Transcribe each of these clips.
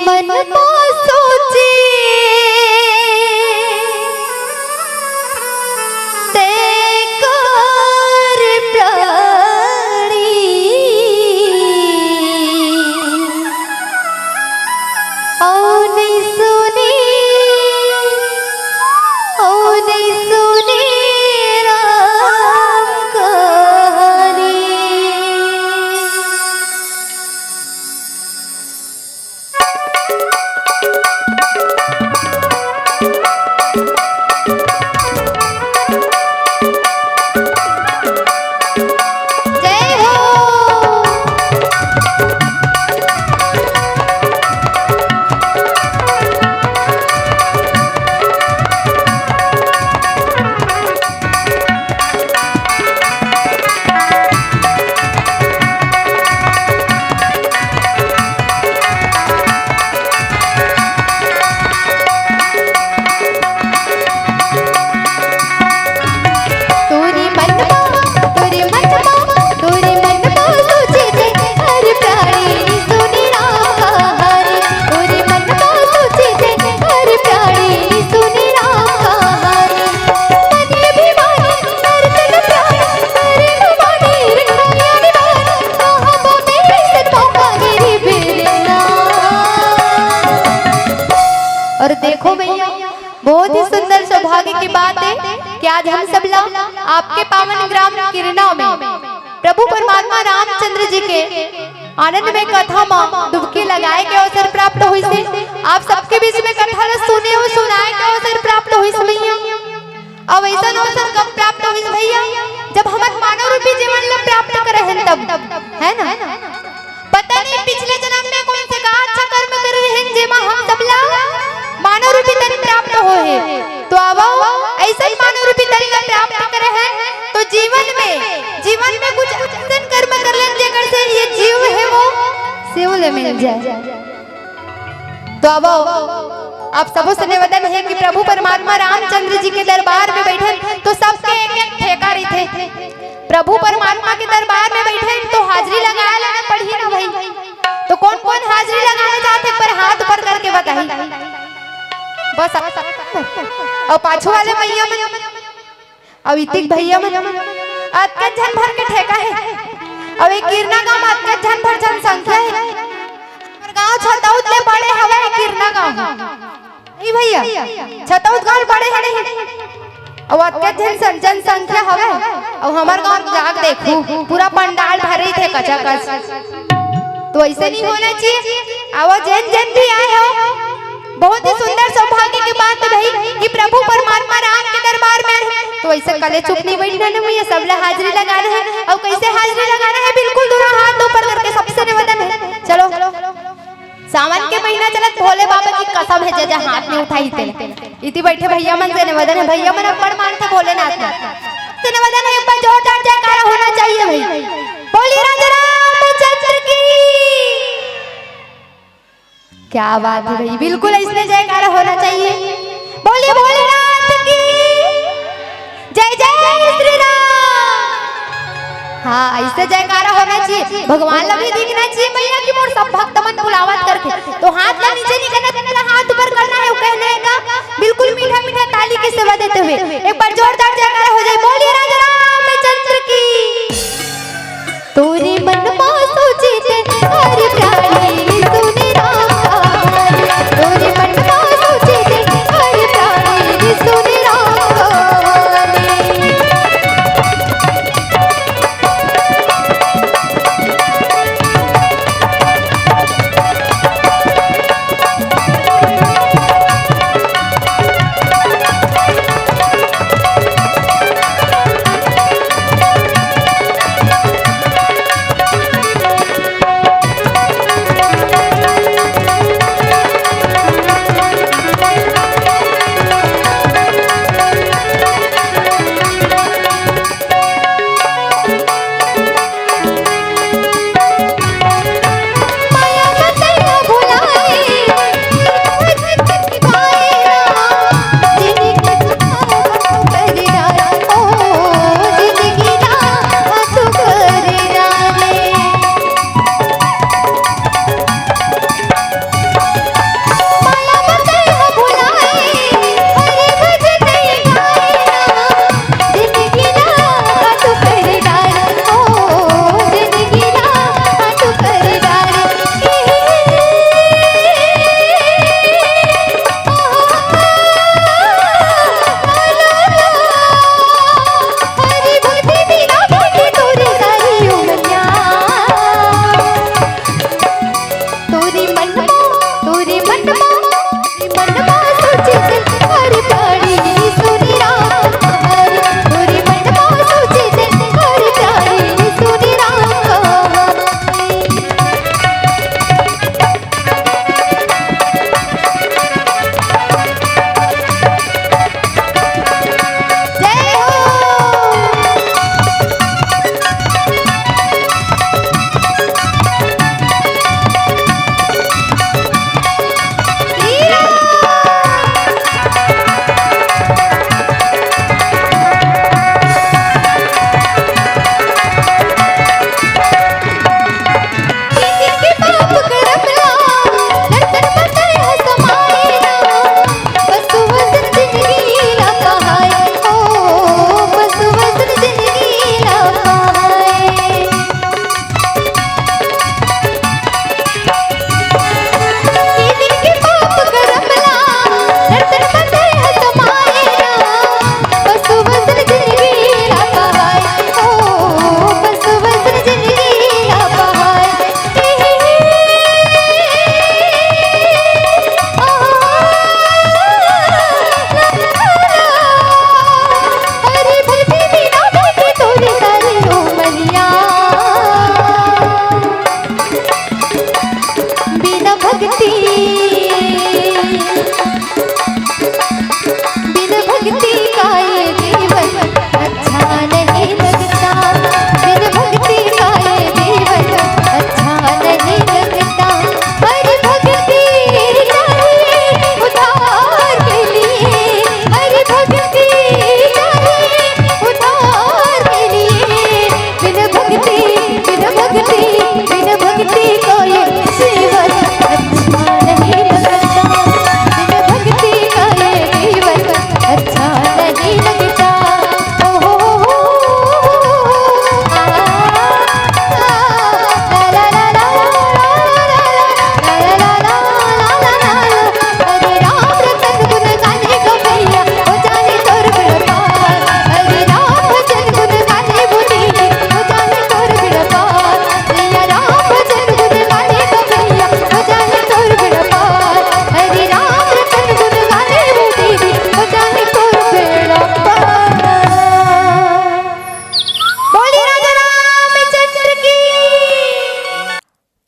मन को सोचे ते कर प्राणी औने सुने राम कहानी। और देखो भैया, बहुत ही सुंदर सौभाग्य की बात है कि आज हम सब लोग आपके पावन ग्राम किरनाव में प्रभु परमात्मा रामचंद्र जी के आनंदमय कथा में डुबकी लगाए के अवसर प्राप्त हुई से आप सबके बीच में कथा सुने और सुनाए के अवसर प्राप्त हुई से भैया। अब ऐसा अवसर कब प्राप्त हुई भैया? जब हम मानव रूपी जीवन में प्राप्त करे हैं तब, है ना? पता नहीं पिछले जन्म में कौन से का अच्छा कर्म कर रहे हैं जेमा हम सब लोग मानव रूपी तन प्राप्त हो है। तो अब ऐसा ही मानव रूपी तन प्राप्त करे हैं तो जीवन में कुछ अच्छा कर्म कर लें जेकर से ये जीव है वो सेवले मिल जाए। तो अब सबसे निवेदन है कि प्रभु परमात्मा रामचंद्र जी के दरबार में बैठे तो सबके एक ठेका रही थे। प्रभु परमात्मा के दरबार में बैठे तो हाजिरी लगाया लेना पड़ी ना भाई। तो कौन कौन हाजिरी लगाना चाहते पर हाथ ऊपर करके बताइए बस। और पाछू वाले भैया में अब इतिक भैया में अतके जन भर के ठेका है। अब एक किरना गांव में अतके जन भर जनसंख्या है। और गांव छतौत ले बड़े हवे किरना गांव नहीं भैया, छतौत गांव बड़े है नहीं। और अतके जनसंख्या हवे और हमार गांव जाग देखो पूरा पंडाल भरे थे कचाकच। तो ऐसे नहीं होना चाहिए। आओ जन भी आए हो, बहुत ही सुंदर सौभाग्य की बात भाई कि प्रभु परमात्मा राम के दरबार में है। तो ऐसे कले चुप नहीं बैठना है मुझे सब हाजिरी लगाना है। और कैसे हाजिरी लगाना है बिल्कुल दोनों हाथ ऊपर करके सबसे निवेदन है। चलो सावन के महीना चलत भोले बाबा की कसम है जे हाथ में उठाई थे इति बैठे भैया मन से निवेदन है। भैया मन बड़ मानते भोलेनाथ से निवेदन है। एक बार जोरदार जयकारा होना चाहिए भाई। बोलिए राजा रामचंद्र की। क्या बात है भाई, बिल्कुल इसमें जयकारा होना चाहिए। बोलिए भोलेनाथ की जय जय श्री राम। हाँ ऐसे जयकारा होना चाहिए। भगवान लगे दिखना चाहिए भैया कि मोर सब भक्त मन बुलावत करके। तो हाथ ला नीचे नहीं करना, हाथ ऊपर करना है कहने का। बिल्कुल मीठा मीठा ताली की सेवा देते हुए एक बार जोरदार जयकारा हो जाए। बोलिए राजा रामचंद्र की। तोरे मन में सोचे थे हर प्राणी सुने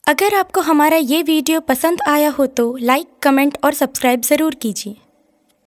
अगर आपको हमारा ये वीडियो पसंद आया हो तो लाइक, कमेंट और सब्सक्राइब ज़रूर कीजिए।